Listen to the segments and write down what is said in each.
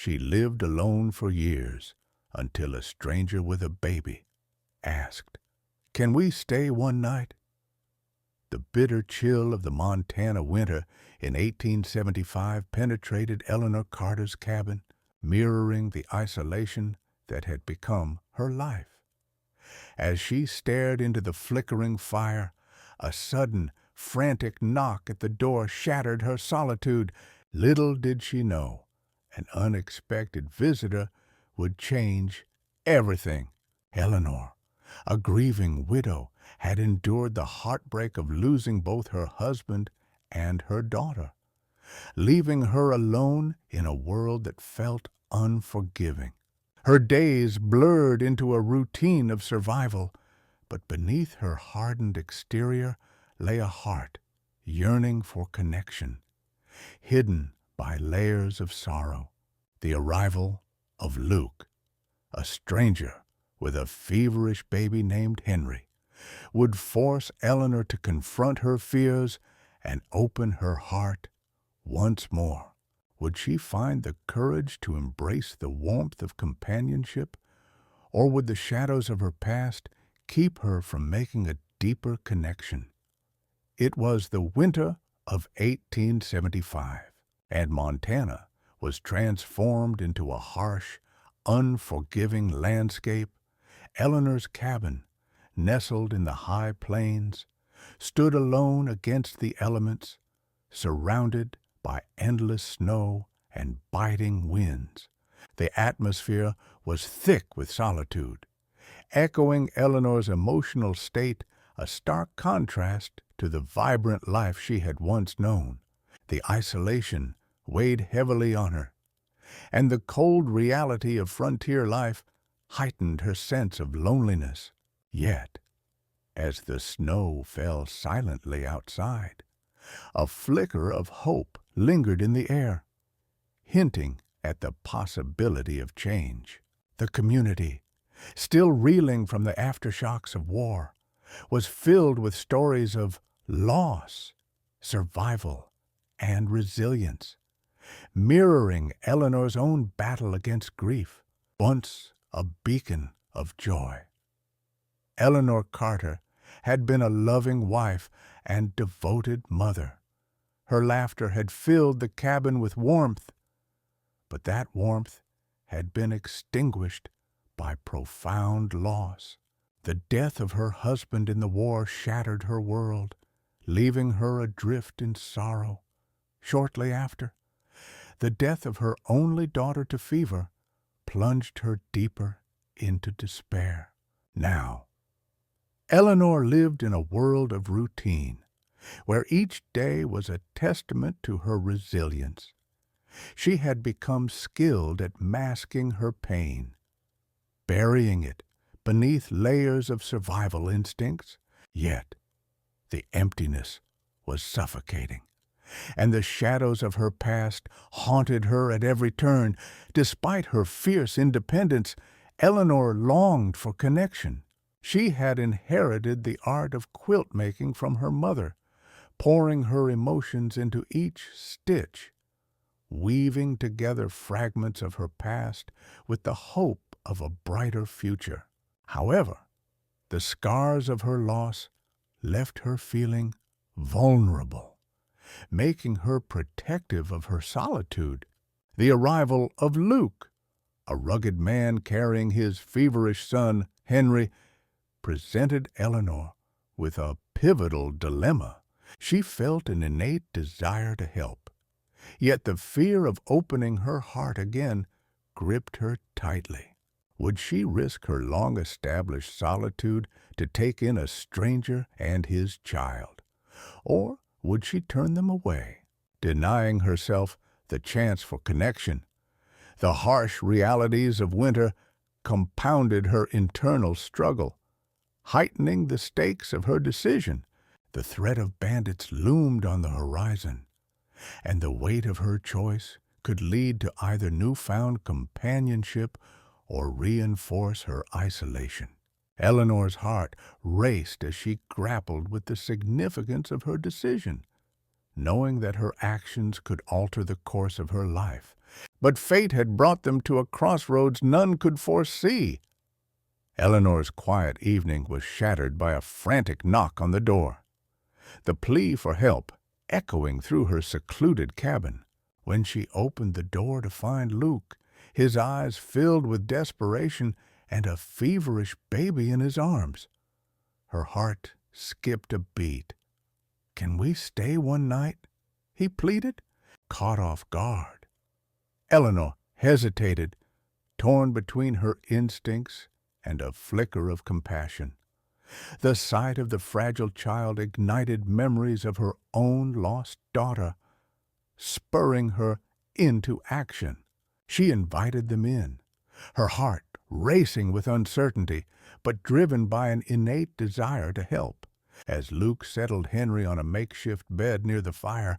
She lived alone for years until a stranger with a baby asked, "Can we stay one night?" The bitter chill of the Montana winter in 1875 penetrated Eleanor Carter's cabin, mirroring the isolation that had become her life. As she stared into the flickering fire, a sudden, frantic knock at the door shattered her solitude. Little did she know, an unexpected visitor would change everything. Eleanor, a grieving widow, had endured the heartbreak of losing both her husband and her daughter, leaving her alone in a world that felt unforgiving. Her days blurred into a routine of survival, but beneath her hardened exterior lay a heart yearning for connection, hidden by layers of sorrow. The arrival of Luke, a stranger with a feverish baby named Henry, would force Eleanor to confront her fears and open her heart once more. Would she find the courage to embrace the warmth of companionship, or would the shadows of her past keep her from making a deeper connection? It was the winter of 1875, and Montana was transformed into a harsh, unforgiving landscape. Eleanor's cabin, nestled in the high plains, stood alone against the elements, surrounded by endless snow and biting winds. The atmosphere was thick with solitude, echoing Eleanor's emotional state, a stark contrast to the vibrant life she had once known. The isolation weighed heavily on her, and the cold reality of frontier life heightened her sense of loneliness. Yet, as the snow fell silently outside, a flicker of hope lingered in the air, hinting at the possibility of change. The community, still reeling from the aftershocks of war, was filled with stories of loss, survival, and resilience, mirroring Eleanor's own battle against grief, once a beacon of joy. Eleanor Carter had been a loving wife and devoted mother. Her laughter had filled the cabin with warmth, but that warmth had been extinguished by profound loss. The death of her husband in the war shattered her world, leaving her adrift in sorrow. Shortly after, the death of her only daughter to fever plunged her deeper into despair. Now, Eleanor lived in a world of routine, where each day was a testament to her resilience. She had become skilled at masking her pain, burying it beneath layers of survival instincts. Yet, the emptiness was suffocating, and the shadows of her past haunted her at every turn. Despite her fierce independence, Eleanor longed for connection. She had inherited the art of quilt making from her mother, pouring her emotions into each stitch, weaving together fragments of her past with the hope of a brighter future. However, the scars of her loss left her feeling vulnerable, making her protective of her solitude. The arrival of Luke, a rugged man carrying his feverish son, Henry, presented Eleanor with a pivotal dilemma. She felt an innate desire to help, yet the fear of opening her heart again gripped her tightly. Would she risk her long-established solitude to take in a stranger and his child? Or would she turn them away, denying herself the chance for connection? The harsh realities of winter compounded her internal struggle, heightening the stakes of her decision. The threat of bandits loomed on the horizon, and the weight of her choice could lead to either newfound companionship or reinforce her isolation. Eleanor's heart raced as she grappled with the significance of her decision. knowing that her actions could alter the course of her life. But fate had brought them to a crossroads none could foresee. Eleanor's quiet evening was shattered by a frantic knock on the door, the plea for help echoing through her secluded cabin. When she opened the door to find Luke, his eyes filled with desperation and a feverish baby in his arms, her heart skipped a beat. "Can we stay one night?" he pleaded, caught off guard. Eleanor hesitated, torn between her instincts and a flicker of compassion. The sight of the fragile child ignited memories of her own lost daughter, spurring her into action. She invited them in, her heart racing with uncertainty, but driven by an innate desire to help. As Luke settled Henry on a makeshift bed near the fire,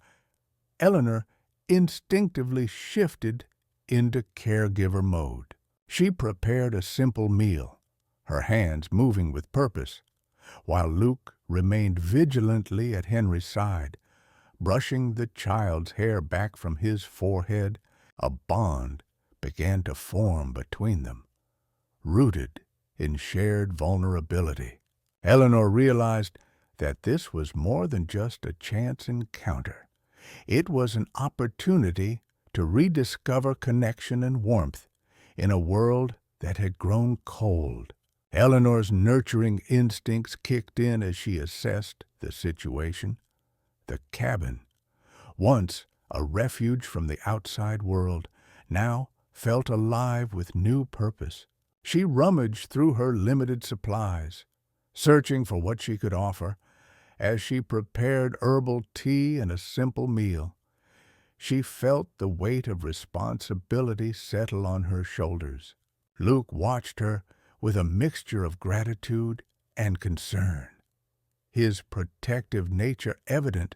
Eleanor instinctively shifted into caregiver mode. She prepared a simple meal, her hands moving with purpose, while Luke remained vigilantly at Henry's side, brushing the child's hair back from his forehead. A bond began to form between them, rooted in shared vulnerability. Eleanor realized that this was more than just a chance encounter. It was an opportunity to rediscover connection and warmth in a world that had grown cold. Eleanor's nurturing instincts kicked in as she assessed the situation. The cabin, once a refuge from the outside world, now felt alive with new purpose. She rummaged through her limited supplies, searching for what she could offer. As she prepared herbal tea and a simple meal, she felt the weight of responsibility settle on her shoulders. Luke watched her with a mixture of gratitude and concern, his protective nature evident.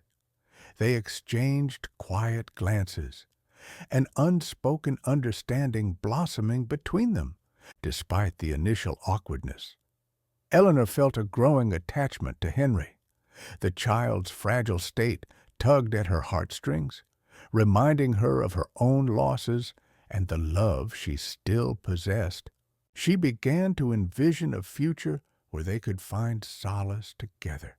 They exchanged quiet glances, an unspoken understanding blossoming between them, despite the initial awkwardness. Eleanor felt a growing attachment to Henry. The child's fragile state tugged at her heartstrings, reminding her of her own losses and the love she still possessed. She began to envision a future where they could find solace together.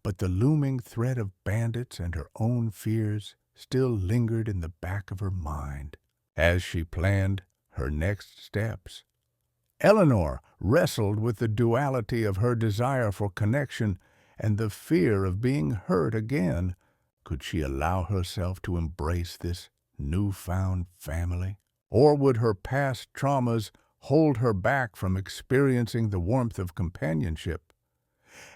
But the looming threat of bandits and her own fears still lingered in the back of her mind. As she planned her next steps, Eleanor wrestled with the duality of her desire for connection and the fear of being hurt again. Could she allow herself to embrace this newfound family? Or would her past traumas hold her back from experiencing the warmth of companionship?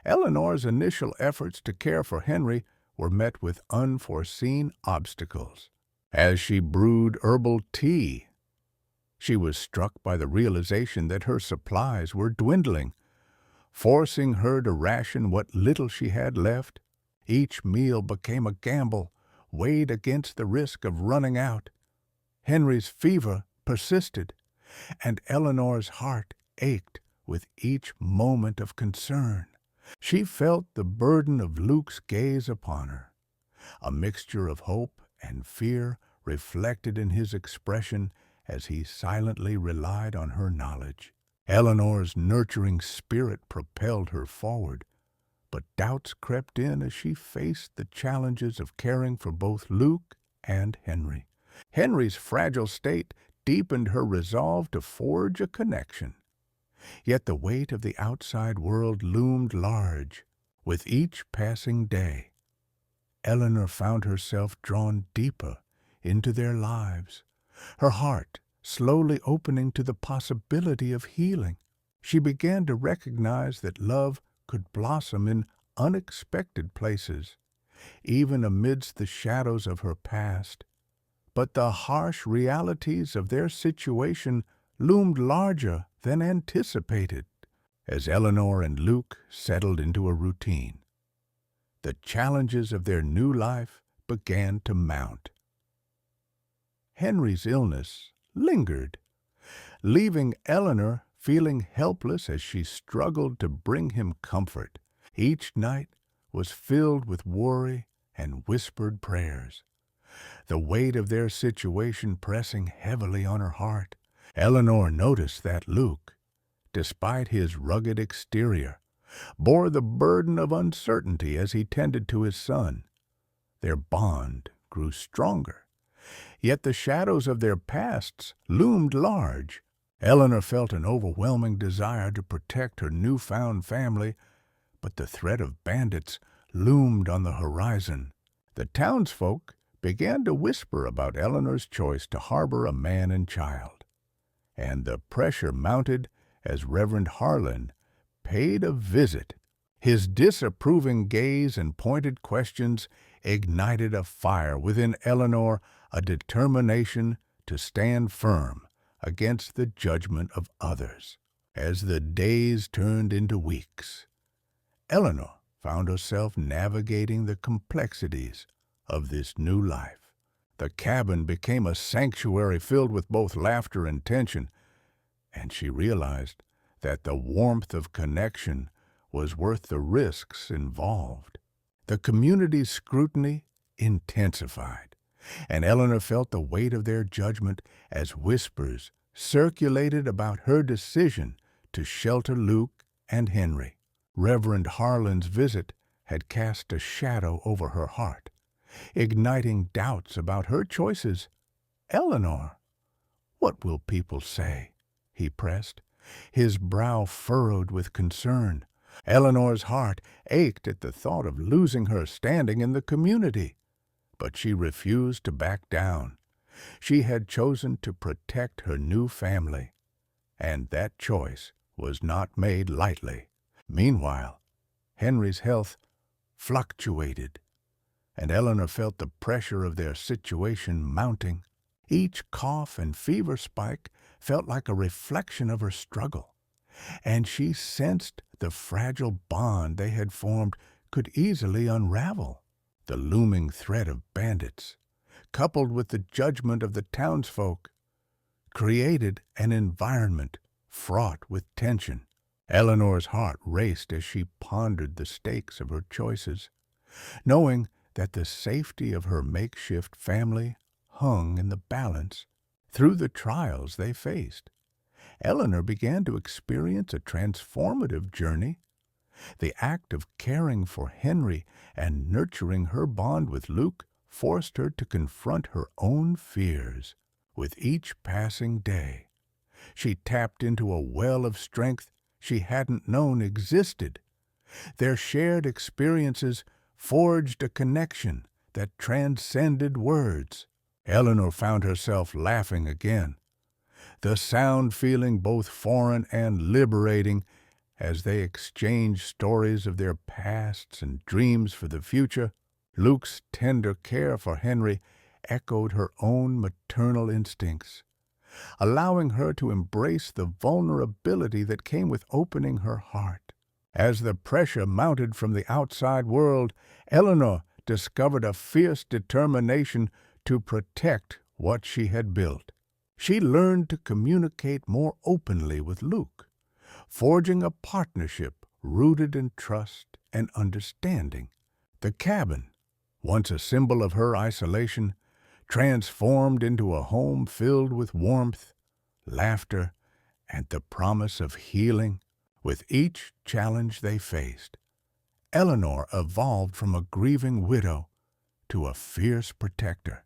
Eleanor's initial efforts to care for Henry were met with unforeseen obstacles. As she brewed herbal tea, she was struck by the realization that her supplies were dwindling, forcing her to ration what little she had left. Each meal became a gamble, weighed against the risk of running out. Henry's fever persisted, and Eleanor's heart ached with each moment of concern. She felt the burden of Luke's gaze upon her, a mixture of hope and fear reflected in his expression as he silently relied on her knowledge. Eleanor's nurturing spirit propelled her forward, but doubts crept in as she faced the challenges of caring for both Luke and Henry. Henry's fragile state deepened her resolve to forge a connection. Yet the weight of the outside world loomed large. With each passing day, Eleanor found herself drawn deeper into their lives, her heart slowly opening to the possibility of healing. She began to recognize that love could blossom in unexpected places, even amidst the shadows of her past. But the harsh realities of their situation loomed larger than anticipated. As Eleanor and Luke settled into a routine, the challenges of their new life began to mount. Henry's illness lingered, leaving Eleanor feeling helpless as she struggled to bring him comfort. Each night was filled with worry and whispered prayers, the weight of their situation pressing heavily on her heart. Eleanor noticed that Luke, despite his rugged exterior, bore the burden of uncertainty as he tended to his son. Their bond grew stronger, yet the shadows of their pasts loomed large. Eleanor felt an overwhelming desire to protect her newfound family, but the threat of bandits loomed on the horizon. The townsfolk began to whisper about Eleanor's choice to harbor a man and child, and the pressure mounted as Reverend Harlan paid a visit. His disapproving gaze and pointed questions ignited a fire within Eleanor, a determination to stand firm against the judgment of others. As the days turned into weeks, Eleanor found herself navigating the complexities of this new life. The cabin became a sanctuary filled with both laughter and tension, and she realized that the warmth of connection was worth the risks involved. The community's scrutiny intensified, and Eleanor felt the weight of their judgment as whispers circulated about her decision to shelter Luke and Henry. Reverend Harlan's visit had cast a shadow over her heart, igniting doubts about her choices. "Eleanor, what will people say?" he pressed, his brow furrowed with concern. Eleanor's heart ached at the thought of losing her standing in the community, but she refused to back down. She had chosen to protect her new family, and that choice was not made lightly. Meanwhile, Henry's health fluctuated, and Eleanor felt the pressure of their situation mounting. Each cough and fever spike felt like a reflection of her struggle, and she sensed the fragile bond they had formed could easily unravel. The looming threat of bandits, coupled with the judgment of the townsfolk, created an environment fraught with tension. Eleanor's heart raced as she pondered the stakes of her choices, knowing that the safety of her makeshift family hung in the balance. Through the trials they faced, Eleanor began to experience a transformative journey. The act of caring for Henry and nurturing her bond with Luke forced her to confront her own fears. With each passing day, she tapped into a well of strength she hadn't known existed. Their shared experiences forged a connection that transcended words. Eleanor found herself laughing again, the sound feeling both foreign and liberating as they exchanged stories of their pasts and dreams for the future. Luke's tender care for Henry echoed her own maternal instincts, allowing her to embrace the vulnerability that came with opening her heart. As the pressure mounted from the outside world, Eleanor discovered a fierce determination to protect what she had built. She learned to communicate more openly with Luke, forging a partnership rooted in trust and understanding. The cabin, once a symbol of her isolation, transformed into a home filled with warmth, laughter, and the promise of healing. With each challenge they faced, Eleanor evolved from a grieving widow to a fierce protector,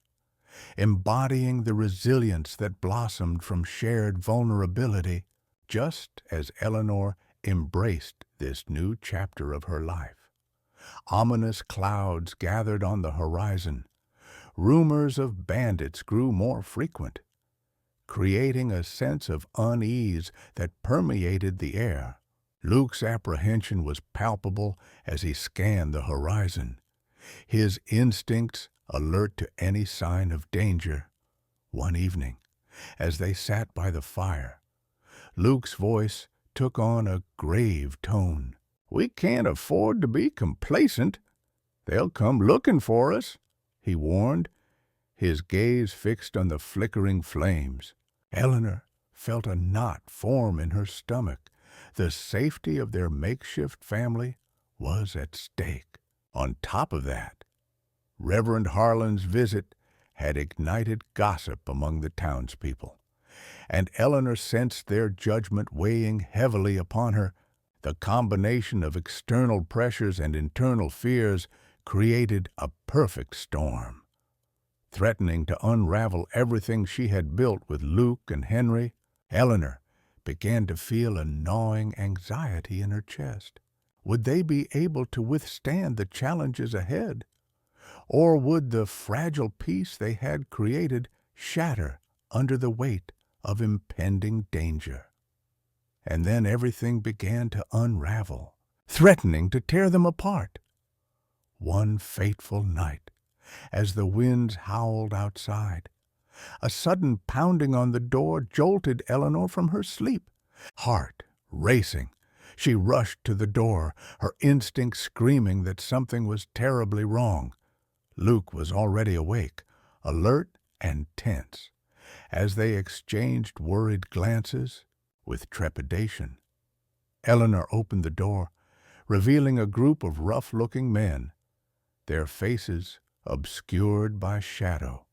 embodying the resilience that blossomed from shared vulnerability. Just as Eleanor embraced this new chapter of her life, ominous clouds gathered on the horizon. Rumors of bandits grew more frequent, creating a sense of unease that permeated the air. Luke's apprehension was palpable as he scanned the horizon, his instincts alert to any sign of danger. One evening, as they sat by the fire, Luke's voice took on a grave tone. "We can't afford to be complacent. They'll come looking for us," he warned, his gaze fixed on the flickering flames. Eleanor felt a knot form in her stomach. The safety of their makeshift family was at stake. On top of that, Reverend Harlan's visit had ignited gossip among the townspeople, and Eleanor sensed their judgment weighing heavily upon her. The combination of external pressures and internal fears created a perfect storm. Threatening to unravel everything she had built with Luke and Henry, Eleanor began to feel a gnawing anxiety in her chest. Would they be able to withstand the challenges ahead? Or would the fragile peace they had created shatter under the weight of impending danger? And then everything began to unravel, threatening to tear them apart. One fateful night, as the winds howled outside, a sudden pounding on the door jolted Eleanor from her sleep. Heart racing, she rushed to the door, her instincts screaming that something was terribly wrong. Luke was already awake, alert and tense, as they exchanged worried glances with trepidation. Eleanor opened the door, revealing a group of rough-looking men, their faces obscured by shadow.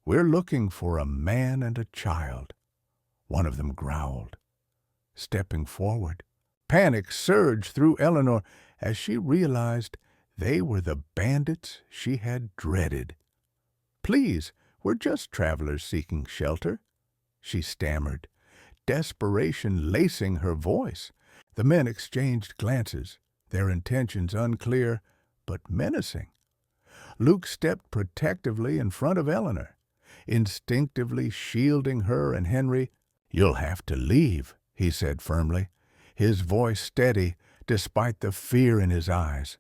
"We're looking for a man and a child," one of them growled. Stepping forward, panic surged through Eleanor as she realized they were the bandits she had dreaded. "Please, we're just travelers seeking shelter," she stammered, desperation lacing her voice. The men exchanged glances, their intentions unclear but menacing. Luke stepped protectively in front of Eleanor, instinctively shielding her and Henry. "You'll have to leave," he said firmly, his voice steady despite the fear in his eyes.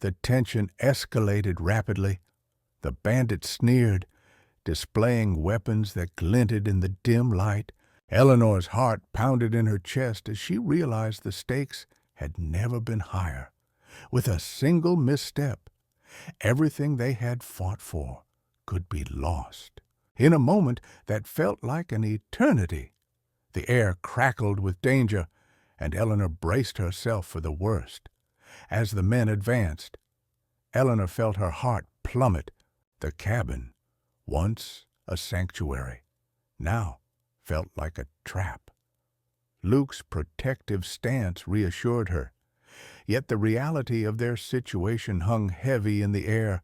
The tension escalated rapidly. The bandits sneered, displaying weapons that glinted in the dim light. Eleanor's heart pounded in her chest as she realized the stakes had never been higher. With a single misstep, everything they had fought for could be lost. In a moment that felt like an eternity, the air crackled with danger, and Eleanor braced herself for the worst. As the men advanced, Eleanor felt her heart plummet. The cabin, once a sanctuary, now felt like a trap. Luke's protective stance reassured her, yet the reality of their situation hung heavy in the air.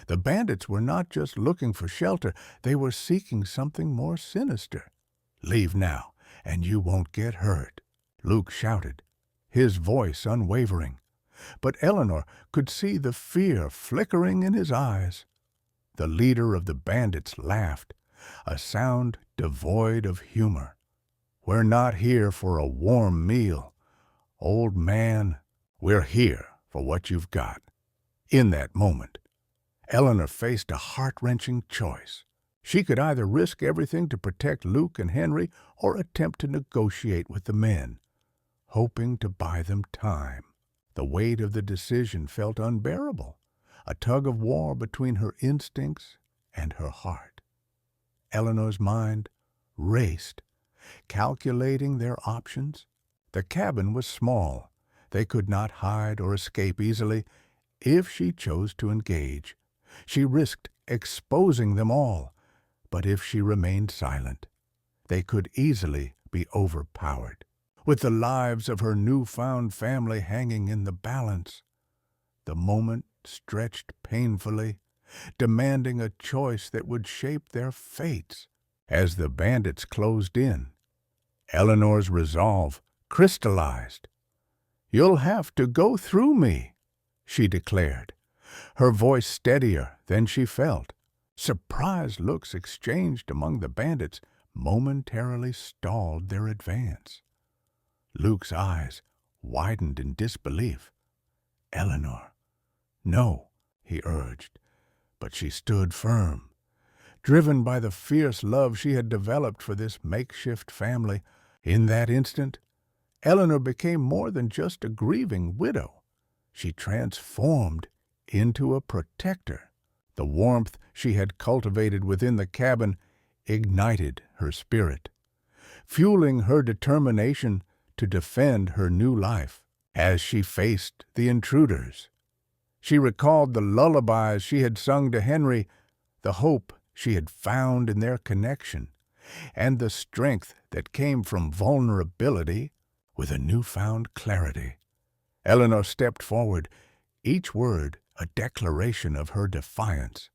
The bandits were not just looking for shelter, they were seeking something more sinister. "Leave now, and you won't get hurt," Luke shouted, his voice unwavering. But Eleanor could see the fear flickering in his eyes. The leader of the bandits laughed, a sound devoid of humor. "We're not here for a warm meal, old man. We're here for what you've got." In that moment, Eleanor faced a heart-wrenching choice. She could either risk everything to protect Luke and Henry or attempt to negotiate with the men, hoping to buy them time. The weight of the decision felt unbearable, a tug-of-war between her instincts and her heart. Eleanor's mind raced, calculating their options. The cabin was small. They could not hide or escape easily. If she chose to engage, she risked exposing them all. But if she remained silent, they could easily be overpowered. With the lives of her newfound family hanging in the balance, the moment stretched painfully, demanding a choice that would shape their fates. As the bandits closed in, Eleanor's resolve crystallized. "You'll have to go through me," she declared, her voice steadier than she felt. Surprised looks exchanged among the bandits momentarily stalled their advance. Luke's eyes widened in disbelief. "Eleanor." "No," he urged, but she stood firm, driven by the fierce love she had developed for this makeshift family. In that instant, Eleanor became more than just a grieving widow. She transformed into a protector. The warmth she had cultivated within the cabin ignited her spirit, fueling her determination to defend her new life. As she faced the intruders, She recalled the lullabies she had sung to Henry, the hope she had found in their connection, and the strength that came from vulnerability with a newfound clarity. Eleanor stepped forward, each word a declaration of her defiance.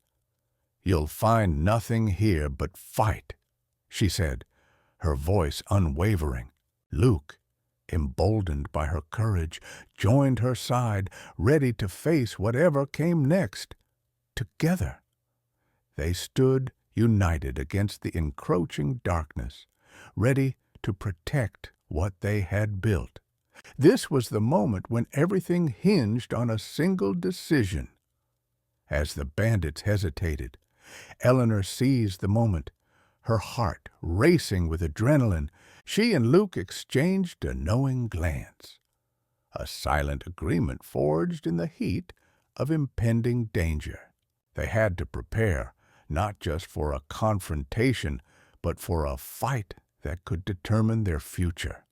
"You'll find nothing here but fight," she said, her voice unwavering. Luke, emboldened by her courage, joined her side, ready to face whatever came next. Together, they stood united against the encroaching darkness, ready to protect what they had built. This was the moment when everything hinged on a single decision. As the bandits hesitated, Eleanor seized the moment, her heart racing with adrenaline. She and Luke exchanged a knowing glance, a silent agreement forged in the heat of impending danger. They had to prepare, not just for a confrontation, but for a fight that could determine their future.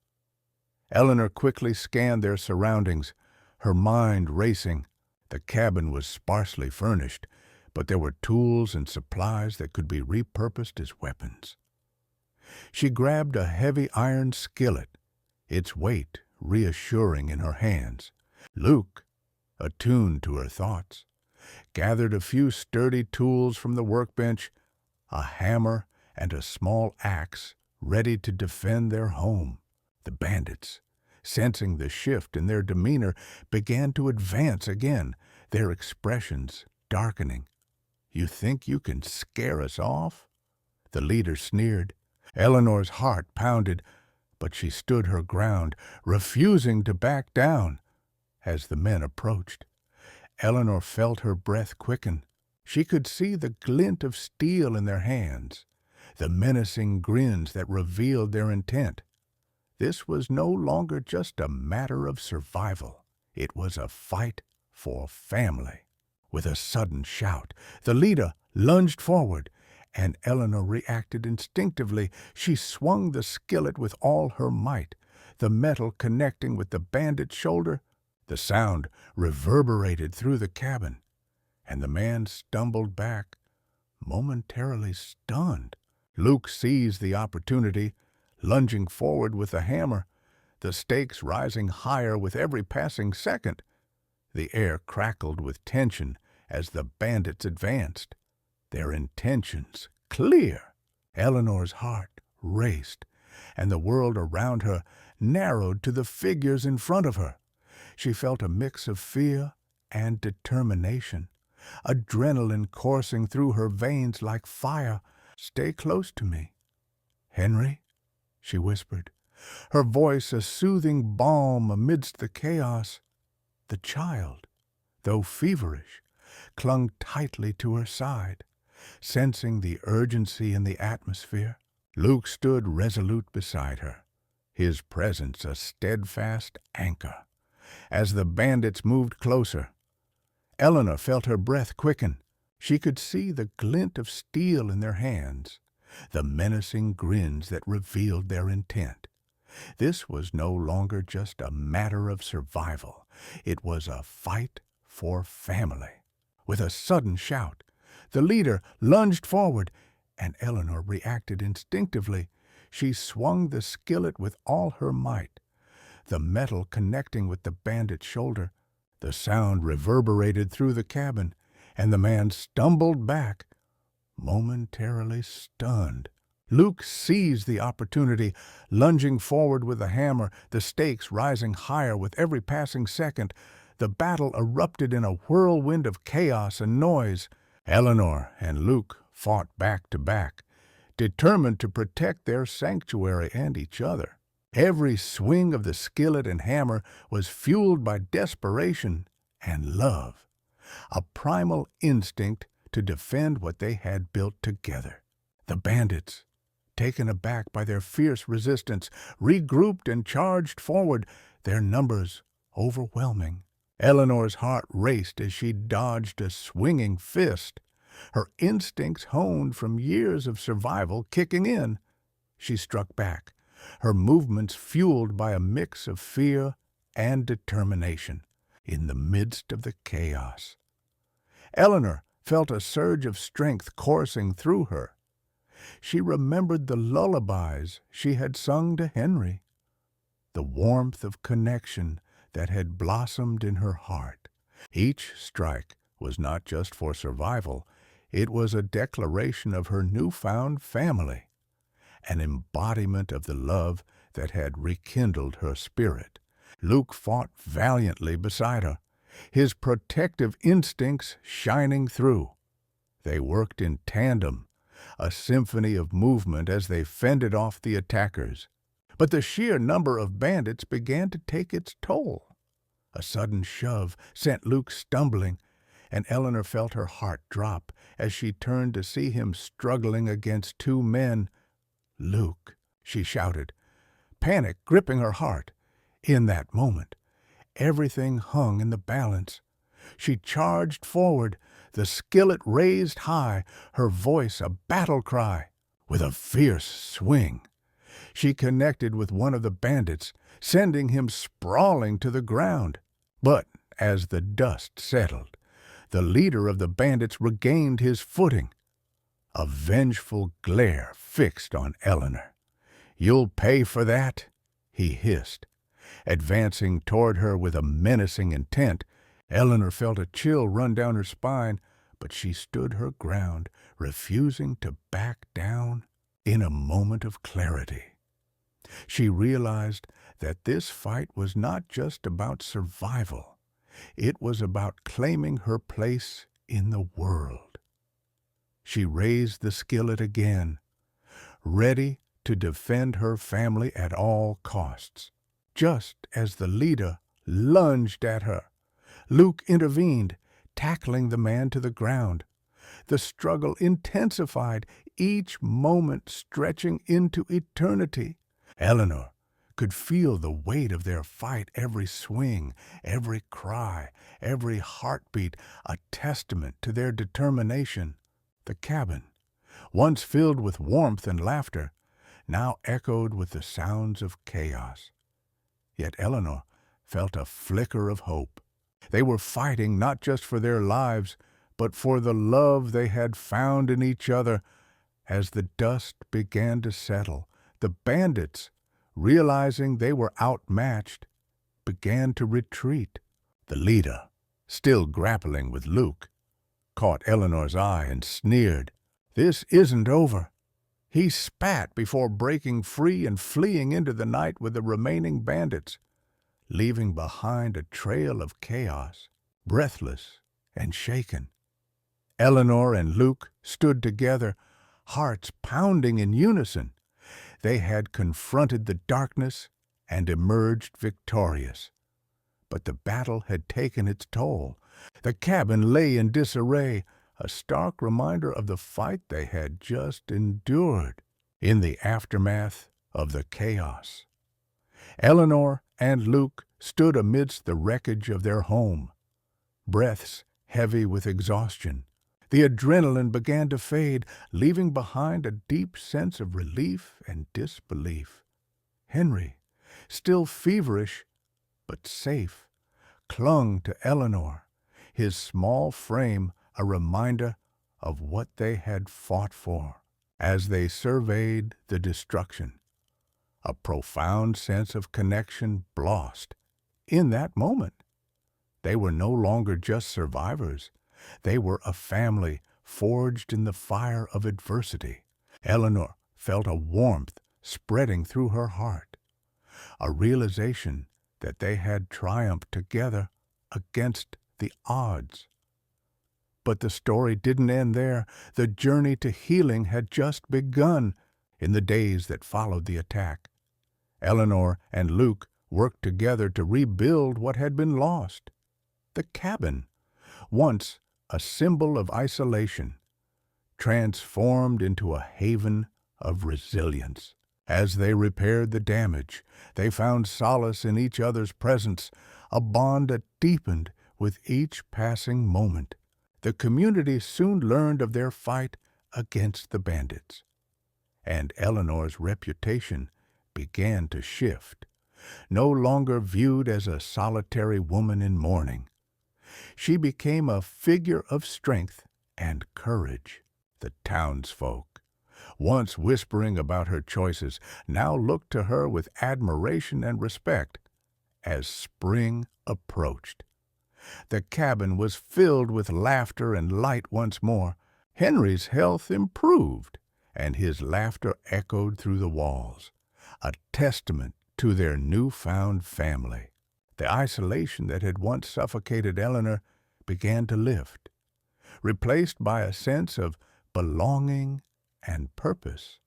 Eleanor quickly scanned their surroundings, her mind racing. The cabin was sparsely furnished, but there were tools and supplies that could be repurposed as weapons. She grabbed a heavy iron skillet, its weight reassuring in her hands. Luke, attuned to her thoughts, gathered a few sturdy tools from the workbench, a hammer and a small axe ready to defend their home. The bandits, sensing the shift in their demeanor, began to advance again, their expressions darkening. "You think you can scare us off?" The leader sneered. Eleanor's heart pounded, but she stood her ground, refusing to back down. As the men approached, Eleanor felt her breath quicken. She could see the glint of steel in their hands, the menacing grins that revealed their intent. This was no longer just a matter of survival. It was a fight for family. With a sudden shout, the leader lunged forward, and Eleanor reacted instinctively. She swung the skillet with all her might, the metal connecting with the bandit's shoulder. The sound reverberated through the cabin, and the man stumbled back, momentarily stunned. Luke seized the opportunity, lunging forward with the hammer, the stakes rising higher with every passing second. The air crackled with tension as the bandits advanced, their intentions clear. Eleanor's heart raced, and the world around her narrowed to the figures in front of her. She felt a mix of fear and determination, adrenaline coursing through her veins like fire. "Stay close to me, Henry," she whispered, her voice a soothing balm amidst the chaos. The child, though feverish, clung tightly to her side, sensing the urgency in the atmosphere. Luke stood resolute beside her, his presence a steadfast anchor. As the bandits moved closer, Eleanor felt her breath quicken. She could see the glint of steel in their hands, the menacing grins that revealed their intent. This was no longer just a matter of survival. It was a fight for family. With a sudden shout, the leader lunged forward, and Eleanor reacted instinctively. She swung the skillet with all her might, the metal connecting with the bandit's shoulder. The sound reverberated through the cabin, and the man stumbled back, momentarily stunned. Luke seized the opportunity, lunging forward with the hammer, the stakes rising higher with every passing second. The battle erupted in a whirlwind of chaos and noise. Eleanor and Luke fought back to back, determined to protect their sanctuary and each other. Every swing of the skillet and hammer was fueled by desperation and love, a primal instinct to defend what they had built together. The bandits, taken aback by their fierce resistance, regrouped and charged forward, their numbers overwhelming. Eleanor's heart raced as she dodged a swinging fist, her instincts honed from years of survival kicking in. She struck back, her movements fueled by a mix of fear and determination. in the midst of the chaos. Eleanor felt a surge of strength coursing through her. She remembered the lullabies she had sung to Henry, the warmth of connection that had blossomed in her heart. Each strike was not just for survival, it was a declaration of her newfound family, an embodiment of the love that had rekindled her spirit. Luke fought valiantly beside her, his protective instincts shining through. They worked in tandem, a symphony of movement as they fended off the attackers. But the sheer number of bandits began to take its toll. A sudden shove sent Luke stumbling, and Eleanor felt her heart drop as she turned to see him struggling against two men. "Luke," she shouted, panic gripping her heart. In that moment, everything hung in the balance. She charged forward, the skillet raised high, her voice a battle cry. With a fierce swing, she connected with one of the bandits, sending him sprawling to the ground. But as the dust settled, the leader of the bandits regained his footing. A vengeful glare fixed on Eleanor. "You'll pay for that," he hissed. Advancing toward her with a menacing intent, Eleanor felt a chill run down her spine, but she stood her ground, refusing to back down. In a moment of clarity, she realized that this fight was not just about survival. It was about claiming her place in the world. She raised the skillet again, ready to defend her family at all costs. Just as the leader lunged at her, Luke intervened, tackling the man to the ground. The struggle intensified, each moment stretching into eternity. Eleanor could feel the weight of their fight, every swing, every cry, every heartbeat, a testament to their determination. The cabin, once filled with warmth and laughter, now echoed with the sounds of chaos. Yet Eleanor felt a flicker of hope. They were fighting not just for their lives, but for the love they had found in each other. As the dust began to settle, the bandits, realizing they were outmatched, began to retreat. The leader, still grappling with Luke, caught Eleanor's eye and sneered. "This isn't over." He spat before breaking free and fleeing into the night with the remaining bandits, leaving behind a trail of chaos, breathless and shaken. Eleanor and Luke stood together, hearts pounding in unison. They had confronted the darkness and emerged victorious. But the battle had taken its toll. The cabin lay in disarray, a stark reminder of the fight they had just endured. In the aftermath of the chaos, Eleanor and Luke stood amidst the wreckage of their home, breaths heavy with exhaustion. The adrenaline began to fade, leaving behind a deep sense of relief and disbelief. Henry, still feverish but safe, clung to Eleanor, his small frame a reminder of what they had fought for. As they surveyed the destruction, a profound sense of connection blossomed. In that moment, they were no longer just survivors. They were a family forged in the fire of adversity. Eleanor felt a warmth spreading through her heart, a realization that they had triumphed together against the odds. But the story didn't end there. The journey to healing had just begun. In the days that followed the attack, Eleanor and Luke worked together to rebuild what had been lost. The cabin, once a symbol of isolation, transformed into a haven of resilience. As they repaired the damage, they found solace in each other's presence, a bond that deepened with each passing moment. The community soon learned of their fight against the bandits, and Eleanor's reputation began to shift. no longer viewed as a solitary woman in mourning. She became a figure of strength and courage. The townsfolk, once whispering about her choices, now looked to her with admiration and respect as spring approached. The cabin was filled with laughter and light once more. Henry's health improved, and his laughter echoed through the walls, a testament to their newfound family. The isolation that had once suffocated Eleanor began to lift, replaced by a sense of belonging and purpose.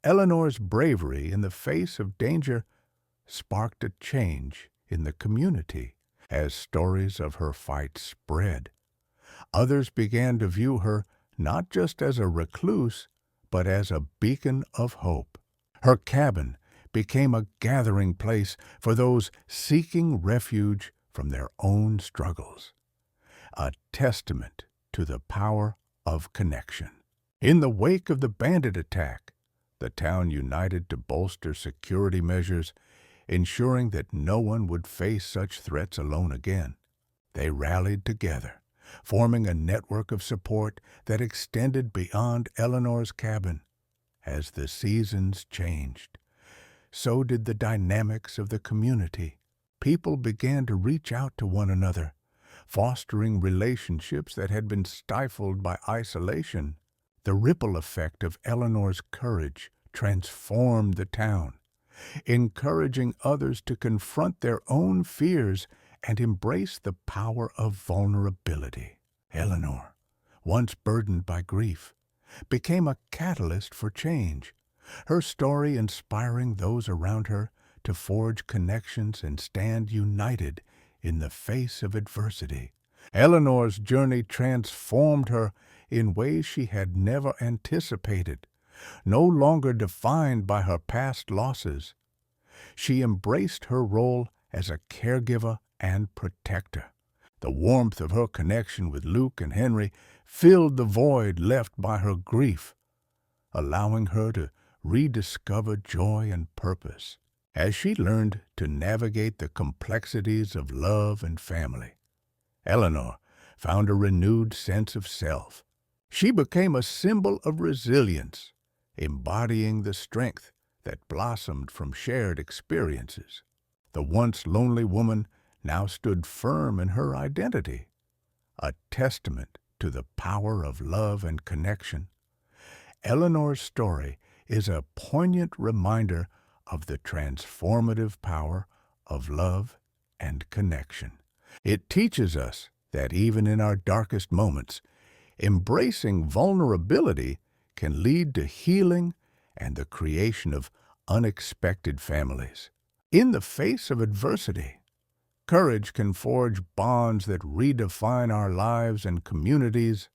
Eleanor's bravery in the face of danger sparked a change in the community. As stories of her fight spread, others began to view her not just as a recluse, but as a beacon of hope. Her cabin became a gathering place for those seeking refuge from their own struggles, a testament to the power of connection. In the wake of the bandit attack, the town united to bolster security measures, ensuring that no one would face such threats alone again. They rallied together, forming a network of support that extended beyond Eleanor's cabin. As the seasons changed, so did the dynamics of the community. People began to reach out to one another, fostering relationships that had been stifled by isolation. The ripple effect of Eleanor's courage transformed the town, encouraging others to confront their own fears and embrace the power of vulnerability. Eleanor, once burdened by grief, became a catalyst for change, her story inspiring those around her to forge connections and stand united in the face of adversity. Eleanor's journey transformed her in ways she had never anticipated. No longer defined by her past losses, she embraced her role as a caregiver and protector. The warmth of her connection with Luke and Henry filled the void left by her grief, allowing her to rediscover joy and purpose. As she learned to navigate the complexities of love and family, Eleanor found a renewed sense of self. She became a symbol of resilience, embodying the strength that blossomed from shared experiences. The once lonely woman now stood firm in her identity, a testament to the power of love and connection. Eleanor's story is a poignant reminder of the transformative power of love and connection. It teaches us that even in our darkest moments, embracing vulnerability can lead to healing and the creation of unexpected families. In the face of adversity, courage can forge bonds that redefine our lives and communities.